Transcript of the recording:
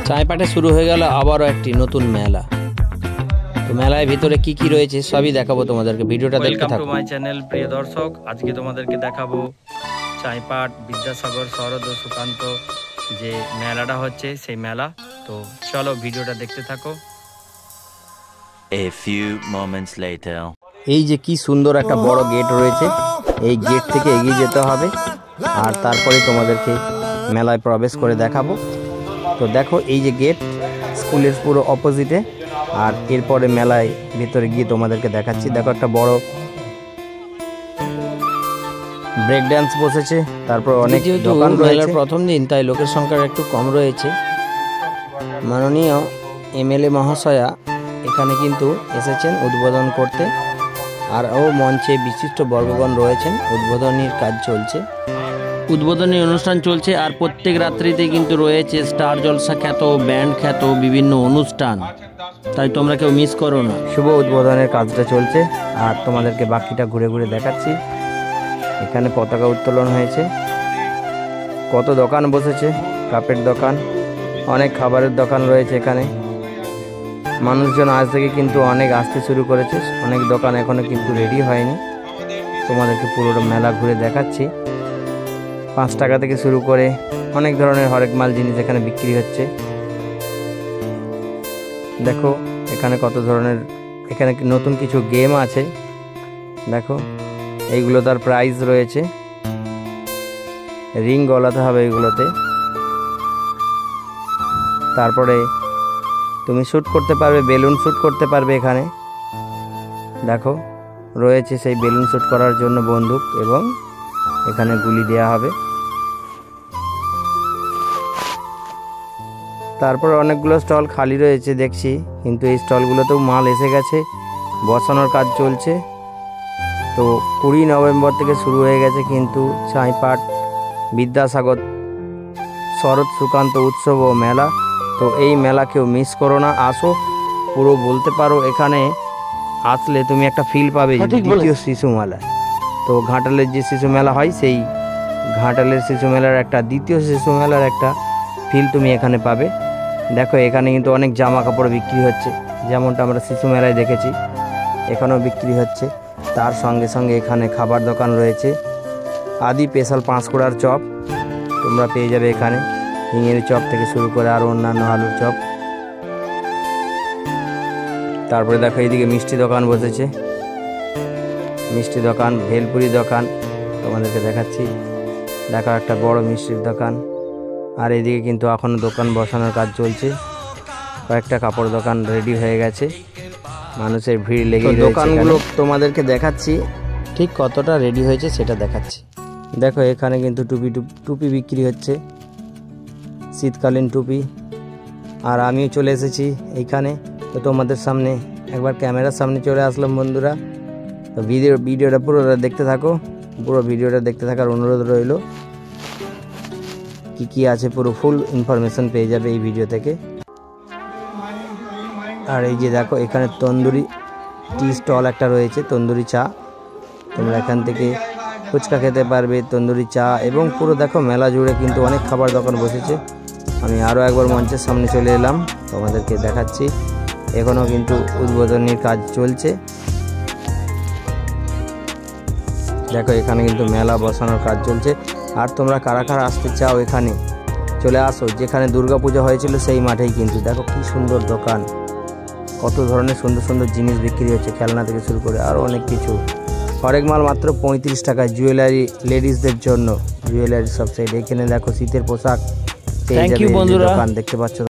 চাইপাটে শুরু হয়ে গেল আবারও একটি নতুন মেলা। তো মেলার ভিতরে কি কি রয়েছে সবই দেখাবো তোমাদেরকে, ভিডিওটা দেখতে থাকো। ওয়েলকাম টু মাই চ্যানেল প্রিয় দর্শক, আজকে তোমাদেরকে দেখাবো চাইপাট বিদ্যাসাগর শরৎ ও সুকান্ত যে মেলাটা হচ্ছে সেই মেলা। তো চলো ভিডিওটা দেখতে থাকো। A few moments later. এই যে কি সুন্দর একটা বড় গেট রয়েছে, এই গেট থেকে এগিয়ে যেতে হবে আর তারপরে তোমাদেরকে মেলায় প্রবেশ করে দেখাবো। তো দেখো এই যে গেট স্কুলের পুরো অপোজিটে, আর এরপরে মেলায় ভিতরে গিয়ে তোমাদেরকে দেখাচ্ছি। দেখো একটা বড় ব্রেক ড্যান্স বসেছে, তারপর অনেক দোকান রয়েছে। প্রথম দিন তাই লোকের সংখ্যা একটু কম রয়েছে। মাননীয় এমএলএ মহাশয়া এখানে কিন্তু এসেছেন উদ্বোধন করতে, আর ও মঞ্চে বিশিষ্ট বর্গগণ রয়েছেন। উদ্বোধনীর কাজ চলছে, উদ্বোধনী অনুষ্ঠান চলছে, আর প্রত্যেক রাত্রিতে কিন্তু রয়েছে স্টার জলসা খ্যাত, ব্যান্ড খ্যাত বিভিন্ন অনুষ্ঠান, তাই তোমরা কেউ মিস করো না। শুভ উদ্বোধনের কাজটা চলছে আর তোমাদেরকে বাকিটা ঘুরে ঘুরে দেখাচ্ছি। এখানে পতাকা উত্তোলন হয়েছে, কত দোকান বসেছে, কাপের দোকান, অনেক খাবারের দোকান রয়েছে এখানে। মানুষজন আজ থেকে কিন্তু অনেক আসতে শুরু করেছে, অনেক দোকান এখনো কিন্তু রেডি হয়নি। তোমাদেরকে পুরোটা মেলা ঘুরে দেখাচ্ছি। 5 টাকা থেকে শুরু করে অনেক ধরনের হরেক মাল জিনিস এখানে বিক্রি হচ্ছে। দেখো এখানে কত ধরনের, এখানে নতুন কিছু গেম আছে। দেখো এইগুলো তার প্রাইস রয়েছে, রিং গলাতে হবে এগুলোতে। তারপরে তুমি শ্যুট করতে পারবে, বেলুন শ্যুট করতে পারবে এখানে। দেখো রয়েছে সেই বেলুন শ্যুট করার জন্য বন্দুক, এবং এখানে গুলি দেয়া হবে। তারপর অনেকগুলো স্টল খালি রয়েছে দেখছি, কিন্তু এই স্টলগুলোতেও মাল এসে গেছে, বসানোর কাজ চলছে। তো 20 নভেম্বর থেকে শুরু হয়ে গেছে কিন্তু চাইপাট বিদ্যাসাগর শরৎ সুকান্ত উৎসব ও মেলা। তো এই মেলা কেউ মিস করো না, আসো। পুরো বলতে পারো এখানে আসলে তুমি একটা ফিল পাবে দ্বিতীয় শিশু মেলা। তো ঘাটালের যে শিশু মেলা হয়, সেই ঘাটালের শিশু মেলার একটা দ্বিতীয় শিশু মেলার একটা ফিল তুমি এখানে পাবে। দেখো এখানে কিন্তু অনেক জামা কাপড় বিক্রি হচ্ছে, যেমনটা আমরা শিশু মেলায় দেখেছি এখানেও বিক্রি হচ্ছে। তার সঙ্গে সঙ্গে এখানে খাবার দোকান রয়েছে। আদি স্পেশাল 5 কোড়ার চপ তোমরা পেয়ে যাবে এখানে, হিঙের চপ থেকে শুরু করে আরও অন্যান্য আলুর চপ। তারপরে দেখো এইদিকে মিষ্টি দোকান বসেছে, মিষ্টি দোকান, ভেলপুরি দোকান তোমাদেরকে দেখাচ্ছি। দেখো একটা বড় মিষ্টির দোকান। আর এইদিকে কিন্তু এখনও দোকান বসানোর কাজ চলছে, কয়েকটা কাপড় দোকান রেডি হয়ে গেছে, মানুষের ভিড় লেগে রয়েছে। দোকানগুলো তোমাদেরকে দেখাচ্ছি, ঠিক কতটা রেডি হয়েছে সেটা দেখাচ্ছি। দেখো এখানে কিন্তু টুপি বিক্রি হচ্ছে, শীতকালীন টুপি। আর আমিও চলে এসেছি এইখানে, তো তোমাদের সামনে একবার ক্যামেরার সামনে চলে আসলাম বন্ধুরা। তো ভিডিওটা পুরোটা দেখতে থাকো, পুরো ভিডিওটা দেখতে থাকার অনুরোধ রইল। কি কি আছে পুরো ফুল ইনফরমেশন পেয়ে যাবে এই ভিডিও থেকে। আর এই যে দেখো এখানে তন্দুরি টি স্টল একটা রয়েছে, তন্দুরি চা। তোমরা এখান থেকে ফুচকা খেতে পারবে, তন্দুরি চা, এবং পুরো দেখো মেলা জুড়ে কিন্তু অনেক খাবার দোকান বসেছে। আমি আরও একবার মঞ্চের সামনে চলে এলাম, তোমাদেরকে দেখাচ্ছি। এখনও কিন্তু উদ্বোধনীর কাজ চলছে। দেখো এখানে কিন্তু মেলা বসানোর কাজ চলছে। আর তোমরা কারা কারা আসতে চাও এখানে চলে আসো, যেখানে দুর্গাপূজা হয়েছিল সেই মাঠেই কিন্তু। দেখো কি সুন্দর দোকান, কত ধরনের সুন্দর সুন্দর জিনিস বিক্রি হচ্ছে, খেলনা থেকে শুরু করে আরও অনেক কিছু। হরেক মাল মাত্র 35 টাকায়। জুয়েলারি লেডিসদের জন্য জুয়েলারি সব সাইড। এখানে দেখো শীতের পোশাক পেয়ে যাবে, দোকান দেখতে পাচ্ছ।